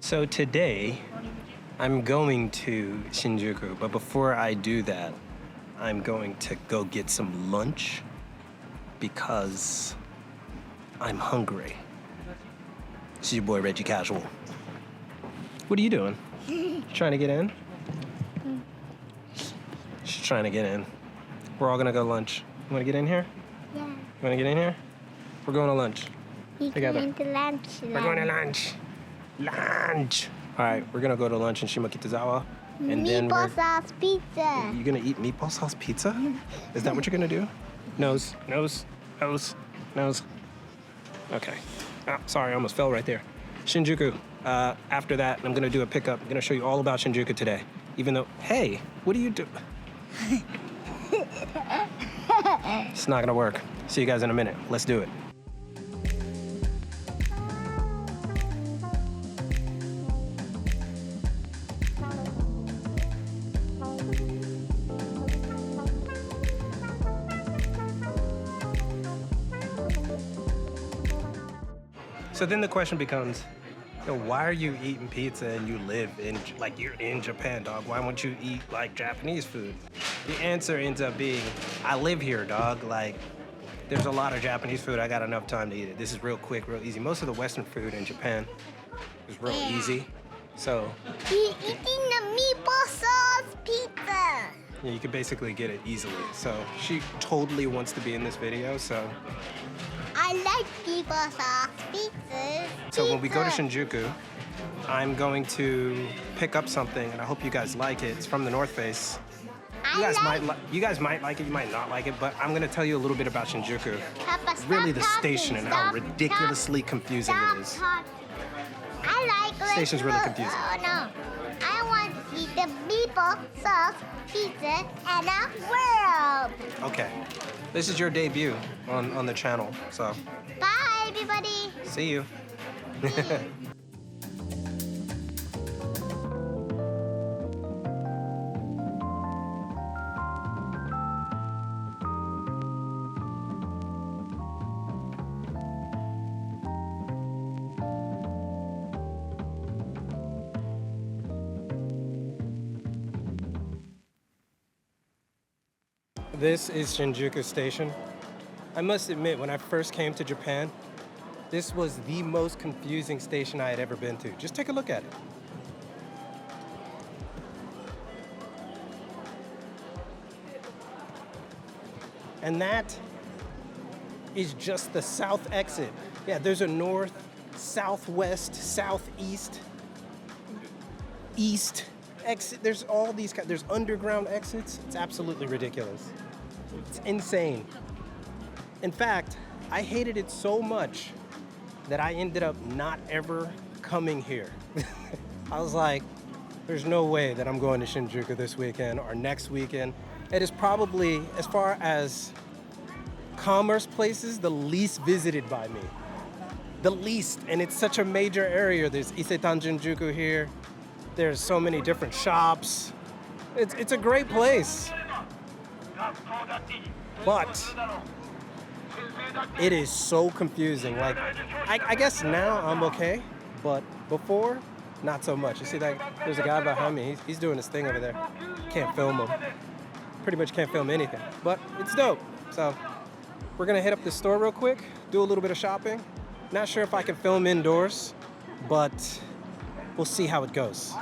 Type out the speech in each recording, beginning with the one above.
So today, I'm going to Shinjuku, but before I do that, I'm going to go get some lunch because I'm hungry. This is your boy, Reggie Casual. What are you doing? Trying to get in? She's trying to get in. We're all gonna go lunch. You wanna get in here? Yeah. You wanna get in here? We're going to lunch. Together. Going to lunch. We're going to lunch. Lunch. All right, we're gonna go to lunch in THECASUAL, and then Meatball sauce pizza. You gonna eat meatball sauce pizza? Is that what you're gonna do? Nose, nose, nose, nose. Okay. Oh, sorry, I almost fell right there. Shinjuku. After that, I'm gonna do a pickup. I'm gonna show you all about Shinjuku today. Even though, hey, what do you do? It's not gonna work. See you guys in a minute. Let's do it. So then the question becomes, yo, why are you eating pizza and you live in, like, you're in Japan, dog? Why won't you eat, like, Japanese food? The answer ends up being, I live here, dog. Like, there's a lot of Japanese food. I got enough time to eat it. This is real quick, real easy. Most of the Western food in Japan is real easy. So He's eating the meatball sauce pizza. yeah, you can basically get it easily. So she totally wants to be in this video, so. I like meatball sauce pizza. So when we go to Shinjuku, I'm going to pick up something, and I hope you guys like it. It's from the North Face. You guys might like it, you might not like it, but I'm gonna tell you a little bit about Shinjuku. Papa, stop Really the talking. station and how ridiculously confusing it is. I like Station's really confusing. Oh no. I want to eat the meatball sauce pizza and a world. Okay, this is your debut on the channel, so Bye, everybody. see you. This is Shinjuku Station. I must admit, when I first came to Japan, this was the most confusing station I had ever been to. Just take a look at it. And that is just the south exit. Yeah, there's a north, southwest, southeast, east exit. There's all these, there's underground exits. It's absolutely ridiculous. It's insane. In fact, I hated it so much that I ended up not ever coming here. I was like, there's no way that I'm going to Shinjuku this weekend or next weekend. It is probably, as far as commerce places, the least visited by me. The least, and it's such a major area. There's Isetan Shinjuku here. There's so many different shops. It's a great place. But it is so confusing. Like, I guess now I'm okay, but before, not so much. You see that there's a guy behind me. He's doing his thing over there. Can't film him. Pretty much can't film anything, but it's dope. So we're gonna hit up this store real quick, do a little bit of shopping. Not sure if I can film indoors, but we'll see how it goes.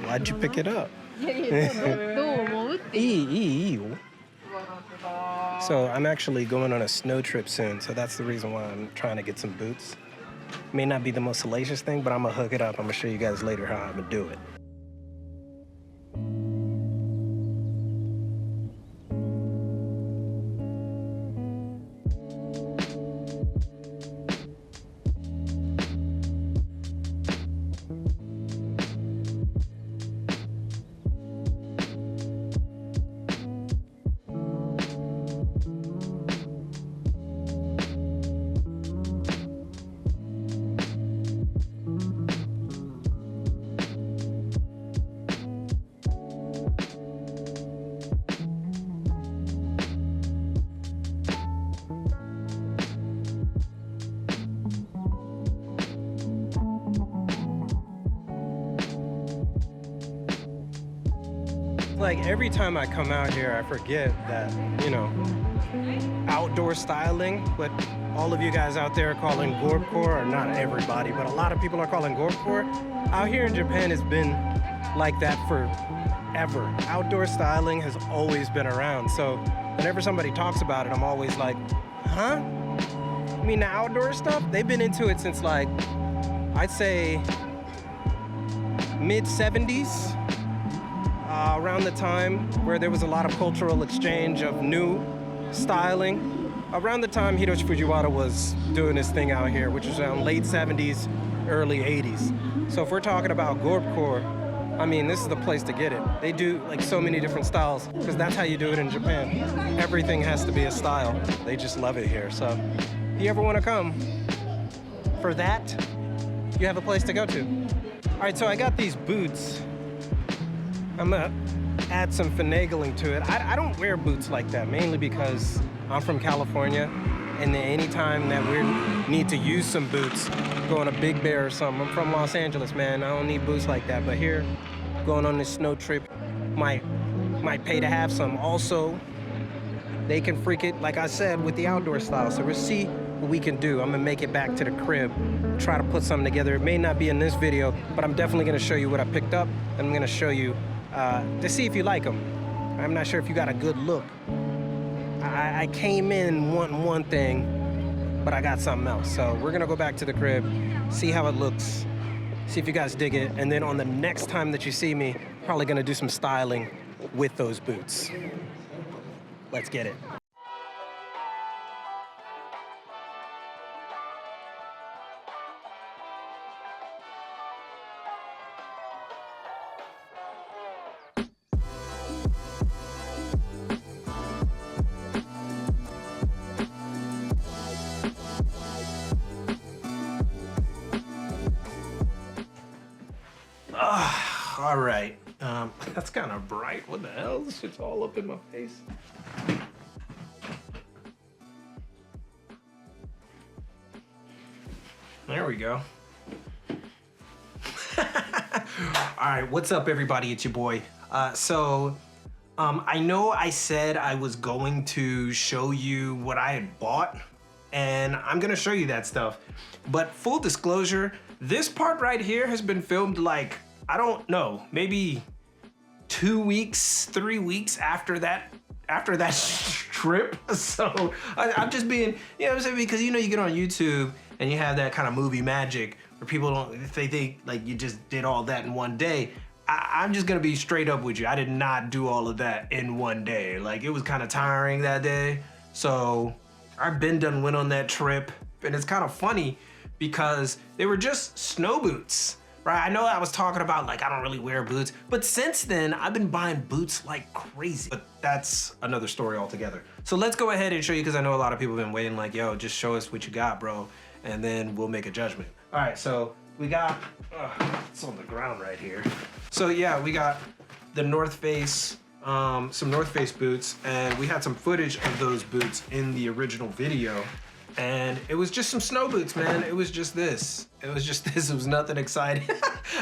Why'd you pick it up? So I'm actually going on a snow trip soon, so that's the reason why I'm trying to get some boots. May not be the most salacious thing, but I'm gonna hook it up. I'm gonna show you guys later how I'm gonna do it. Like every time I come out here, I forget that, you know, outdoor styling, what all of you guys out there are calling gorpcore, or not everybody, but a lot of people are calling gorpcore, out here in Japan has been like that forever. Outdoor styling has always been around. So whenever somebody talks about it, I'm always like, huh? I mean, the outdoor stuff, they've been into it since like, I'd say mid-70s. Around the time where there was a lot of cultural exchange of new styling. Around the time Hiroshi Fujiwara was doing his thing out here, which was around late 70s, early 80s. So if we're talking about gorpcore, I mean, this is the place to get it. They do like so many different styles, because that's how you do it in Japan. Everything has to be a style. They just love it here. So if you ever want to come for that, you have a place to go to. All right, so I got these boots. I'm gonna add some finagling to it. I don't wear boots like that, mainly because I'm from California, and then anytime that we need to use some boots, going to Big Bear or something, I'm from Los Angeles, man, I don't need boots like that. But here, going on this snow trip, might pay to have some. Also, they can freak it, like I said, with the outdoor style. So we'll see what we can do. I'm gonna make it back to the crib, try to put something together. It may not be in this video, but I'm definitely gonna show you what I picked up, and I'm gonna show you to see if you like them. I'm not sure if you got a good look. I came in wanting one thing, but I got something else. So we're gonna go back to the crib, see how it looks, see if you guys dig it, and then on the next time that you see me, probably gonna do some styling with those boots. Let's get it. All right, that's kind of bright. What the hell? This shit's all up in my face. There we go. All right, what's up, everybody? It's your boy. I know I said I was going to show you what I had bought, and I'm gonna show you that stuff. But full disclosure, this part right here has been filmed like, I don't know, maybe 2 weeks, 3 weeks after that trip. So I'm just being, you know what I'm saying? Because you know, you get on YouTube and you have that kind of movie magic where people don't, they think like you just did all that in one day. I'm just gonna be straight up with you. I did not do all of that in one day. Like, it was kind of tiring that day. So I've been done went on that trip, and it's kind of funny because they were just snow boots. Right, I know I was talking about like I don't really wear boots, but since then I've been buying boots like crazy. But that's another story altogether. So let's go ahead and show you, because I know a lot of people have been waiting like, yo, just show us what you got, bro, and then we'll make a judgment. All right, so we got, it's on the ground right here. So yeah, we got the North Face, some North Face boots, and we had some footage of those boots in the original video. And it was just some snow boots, man. It was just this. It was just this. It was nothing exciting.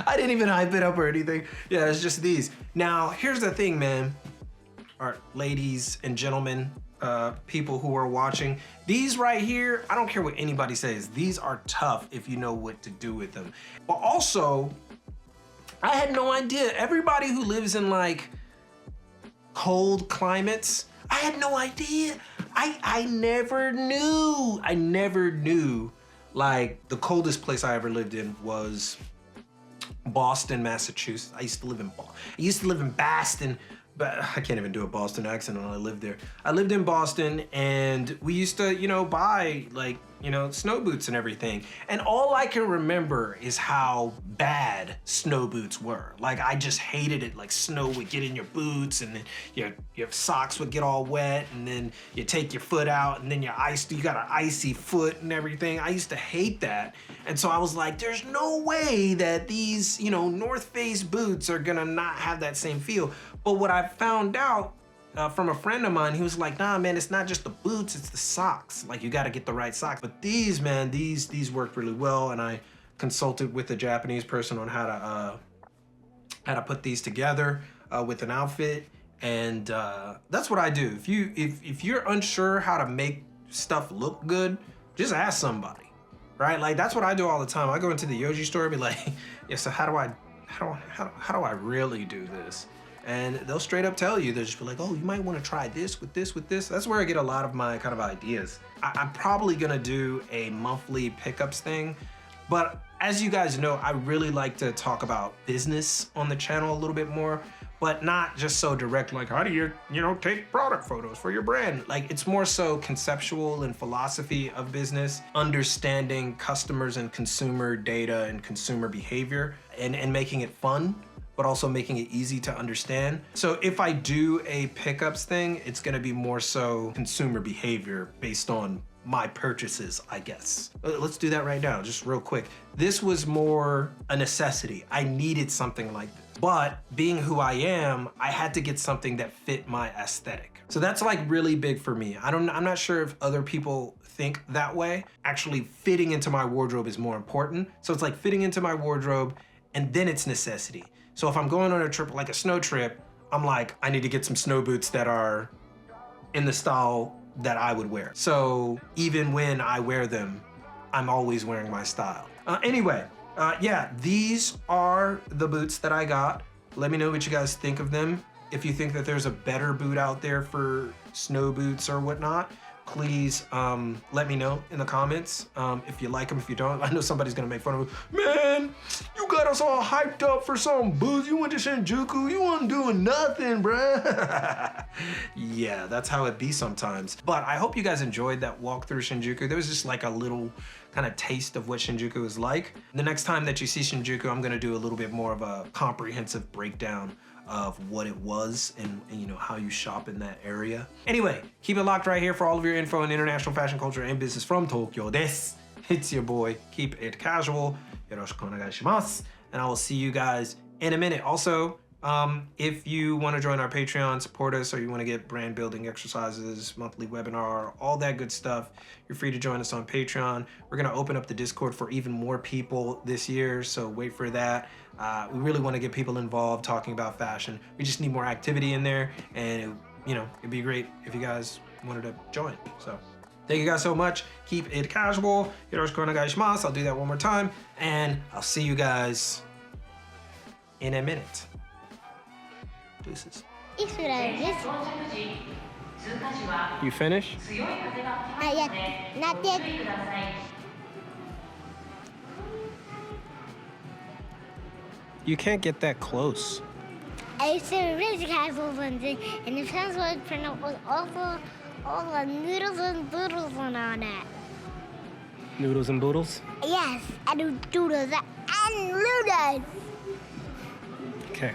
I didn't even hype it up or anything. Yeah, it's just these. Now, here's the thing, man. Our ladies and gentlemen, people who are watching, these right here, I don't care what anybody says. These are tough if you know what to do with them. But also, I had no idea. Everybody who lives in like cold climates, I had no idea. I never knew. Like, the coldest place I ever lived in was Boston, Massachusetts. I used to live in Boston, but I can't even do a Boston accent when I lived there. I lived in Boston, and we used to, you know, buy like, you know, snow boots and everything. And all I can remember is how bad snow boots were. Like, I just hated it. Like, snow would get in your boots, and then your socks would get all wet, and then you take your foot out, and then you got an icy foot and everything. I used to hate that. And so I was like, there's no way that these, you know, North Face boots are gonna not have that same feel. But what I found out from a friend of mine, he was like, nah, man, it's not just the boots, it's the socks. Like, you gotta get the right socks. But these, man, these worked really well, and I consulted with a Japanese person on how to put these together. with an outfit. And that's what I do. If you're unsure how to make stuff look good, just ask somebody, right? Like that's what I do all the time. I go into the Yoji store and be like, yeah, so how do I really do this? And they'll straight up tell you. They'll just be like, oh, you might want to try this with this with this. That's where I get a lot of my kind of ideas. I'm probably gonna do a monthly pickups thing, but as you guys know, I really like to talk about business on the channel a little bit more, but not just so direct, like how do you take product photos for your brand? Like it's more so conceptual and philosophy of business, understanding customers and consumer data and consumer behavior and making it fun, but also making it easy to understand. So if I do a pickups thing, it's gonna be more so consumer behavior based on my purchases, I guess. Let's do that right now, just real quick. This was more a necessity. I needed something like this. But being who I am, I had to get something that fit my aesthetic. So that's like really big for me. I'm not sure if other people think that way. Actually, fitting into my wardrobe is more important. So it's like fitting into my wardrobe and then it's necessity. So if I'm going on a trip, like a snow trip, I'm like, I need to get some snow boots that are in the style that I would wear. So even when I wear them, I'm always wearing my style. Anyway, yeah, these are the boots that I got. Let me know what you guys think of them. If you think that there's a better boot out there for snow boots or whatnot, please let me know in the comments if you like them, if you don't. I know somebody's gonna make fun of me. Man, you got us all hyped up for some boots. You went to Shinjuku, you weren't doing nothing, bruh. Yeah, that's how it be sometimes. But I hope you guys enjoyed that walk through Shinjuku. There was just like a little kind of taste of what Shinjuku is like. The next time that you see Shinjuku, I'm gonna do a little bit more of a comprehensive breakdown of what it was and you know how you shop in that area. Anyway, keep it locked right here for all of your info on international fashion culture and business from Tokyo desu. It's your boy, Keep It Casual. Yoroshiku onegai shimasu. And I will see you guys in a minute. Also, if you want to join our Patreon, support us, or you want to get brand building exercises, monthly webinar, all that good stuff, you're free to join us on Patreon. We're going to open up the Discord for even more people this year, so wait for that. We really want to get people involved talking about fashion. We just need more activity in there, and it'd be great if you guys wanted to join. So thank you guys so much. Keep it casual. Yoroshiku onegai shimasu. I'll do that one more time, and I'll see you guys in a minute. Deuces. You finish? Not yet. Not yet. You can't get that close. I said Reggie has all one thing, and the fans would print out with all the noodles and boodles on it. Noodles and boodles? Yes, and doodles and noodles. Okay.